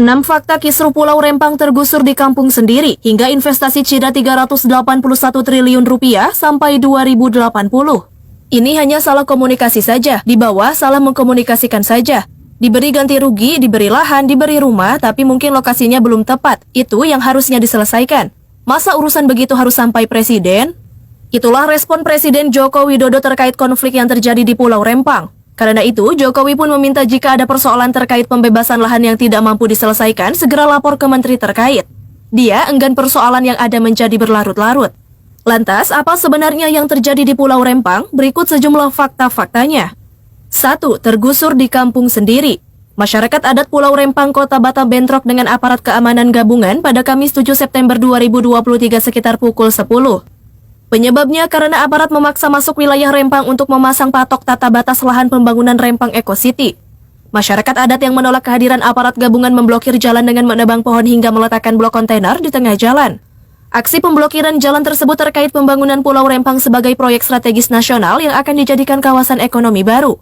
6 fakta kisru Pulau Rempang tergusur di kampung sendiri hingga investasi Cina 381 triliun rupiah sampai 2080. Ini hanya salah komunikasi saja, di bawah salah mengkomunikasikan saja. Diberi ganti rugi, diberi lahan, diberi rumah, tapi mungkin lokasinya belum tepat. Itu yang harusnya diselesaikan. Masa urusan begitu harus sampai presiden? Itulah respon Presiden Joko Widodo terkait konflik yang terjadi di Pulau Rempang. Karena itu, Jokowi pun meminta jika ada persoalan terkait pembebasan lahan yang tidak mampu diselesaikan, segera lapor ke menteri terkait. Dia enggan persoalan yang ada menjadi berlarut-larut. Lantas, apa sebenarnya yang terjadi di Pulau Rempang? Berikut sejumlah fakta-faktanya. 1. Tergusur di kampung sendiri. Masyarakat adat Pulau Rempang, Kota Batam bentrok dengan aparat keamanan gabungan pada Kamis 7 September 2023 sekitar pukul 10. Penyebabnya karena aparat memaksa masuk wilayah Rempang untuk memasang patok tata batas lahan pembangunan Rempang Eco City. Masyarakat adat yang menolak kehadiran aparat gabungan memblokir jalan dengan menebang pohon hingga meletakkan blok kontainer di tengah jalan. Aksi pemblokiran jalan tersebut terkait pembangunan Pulau Rempang sebagai proyek strategis nasional yang akan dijadikan kawasan ekonomi baru.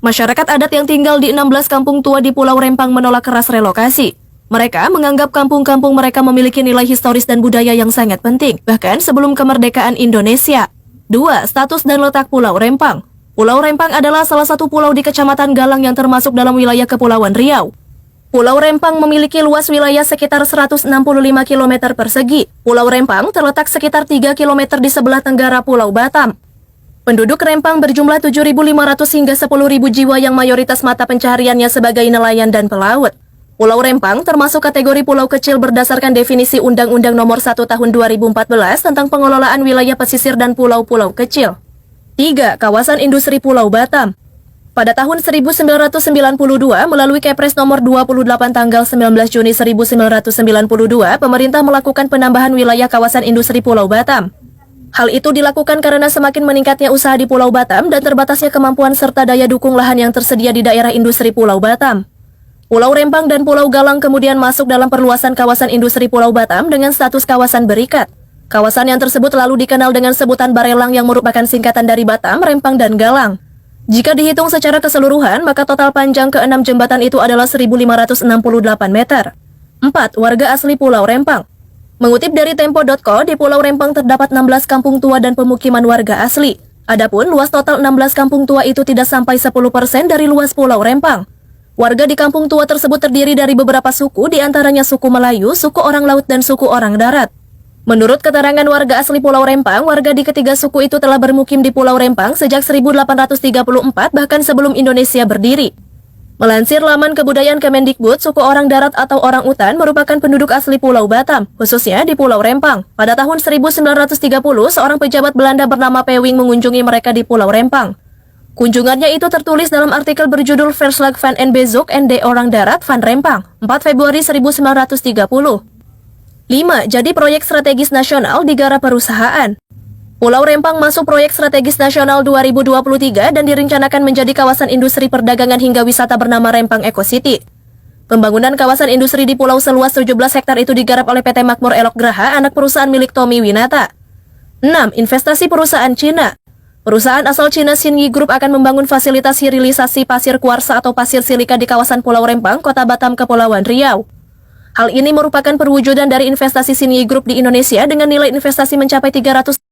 Masyarakat adat yang tinggal di 16 kampung tua di Pulau Rempang menolak keras relokasi. Mereka menganggap kampung-kampung mereka memiliki nilai historis dan budaya yang sangat penting, bahkan sebelum kemerdekaan Indonesia. 2. Status dan letak Pulau Rempang. Pulau Rempang adalah salah satu pulau di Kecamatan Galang yang termasuk dalam wilayah Kepulauan Riau. Pulau Rempang memiliki luas wilayah sekitar 165 km persegi. Pulau Rempang terletak sekitar 3 km di sebelah tenggara Pulau Batam. Penduduk Rempang berjumlah 7.500 hingga 10.000 jiwa yang mayoritas mata pencahariannya sebagai nelayan dan pelaut. Pulau Rempang termasuk kategori pulau kecil berdasarkan definisi Undang-Undang Nomor 1 Tahun 2014 tentang pengelolaan wilayah pesisir dan pulau-pulau kecil. 3. Kawasan Industri Pulau Batam. Pada tahun 1992 melalui Kepres Nomor 28 tanggal 19 Juni 1992, pemerintah melakukan penambahan wilayah kawasan industri Pulau Batam. Hal itu dilakukan karena semakin meningkatnya usaha di Pulau Batam dan terbatasnya kemampuan serta daya dukung lahan yang tersedia di daerah industri Pulau Batam. Pulau Rempang dan Pulau Galang kemudian masuk dalam perluasan kawasan industri Pulau Batam dengan status kawasan berikat. Kawasan yang tersebut lalu dikenal dengan sebutan Barelang yang merupakan singkatan dari Batam, Rempang, dan Galang. Jika dihitung secara keseluruhan, maka total panjang ke-6 jembatan itu adalah 1.568 meter. 4. Warga asli Pulau Rempang. Mengutip dari Tempo.co, di Pulau Rempang terdapat 16 kampung tua dan pemukiman warga asli. Adapun luas total 16 kampung tua itu tidak sampai 10% dari luas Pulau Rempang. Warga di kampung tua tersebut terdiri dari beberapa suku, diantaranya suku Melayu, suku orang laut, dan suku orang darat. Menurut keterangan warga asli Pulau Rempang, warga di ketiga suku itu telah bermukim di Pulau Rempang sejak 1834, bahkan sebelum Indonesia berdiri. Melansir laman kebudayaan Kemendikbud, suku orang darat atau orang utan merupakan penduduk asli Pulau Batam, khususnya di Pulau Rempang. Pada tahun 1930, seorang pejabat Belanda bernama Pewing mengunjungi mereka di Pulau Rempang. Kunjungannya itu tertulis dalam artikel berjudul Verslag van en Bezoek en de Orang Darat van Rempang, 4 Februari 1930. 5. Jadi proyek strategis nasional digarap perusahaan. Pulau Rempang masuk proyek strategis nasional 2023 dan direncanakan menjadi kawasan industri perdagangan hingga wisata bernama Rempang Eco City. Pembangunan kawasan industri di pulau seluas 17 hektar itu digarap oleh PT Makmur Elok Graha, anak perusahaan milik Tommy Winata. 6. Investasi perusahaan Cina. Perusahaan asal Cina Xinyi Group akan membangun fasilitas hilirisasi pasir kuarsa atau pasir silika di kawasan Pulau Rempang, Kota Batam, Kepulauan Riau. Hal ini merupakan perwujudan dari investasi Xinyi Group di Indonesia dengan nilai investasi mencapai 300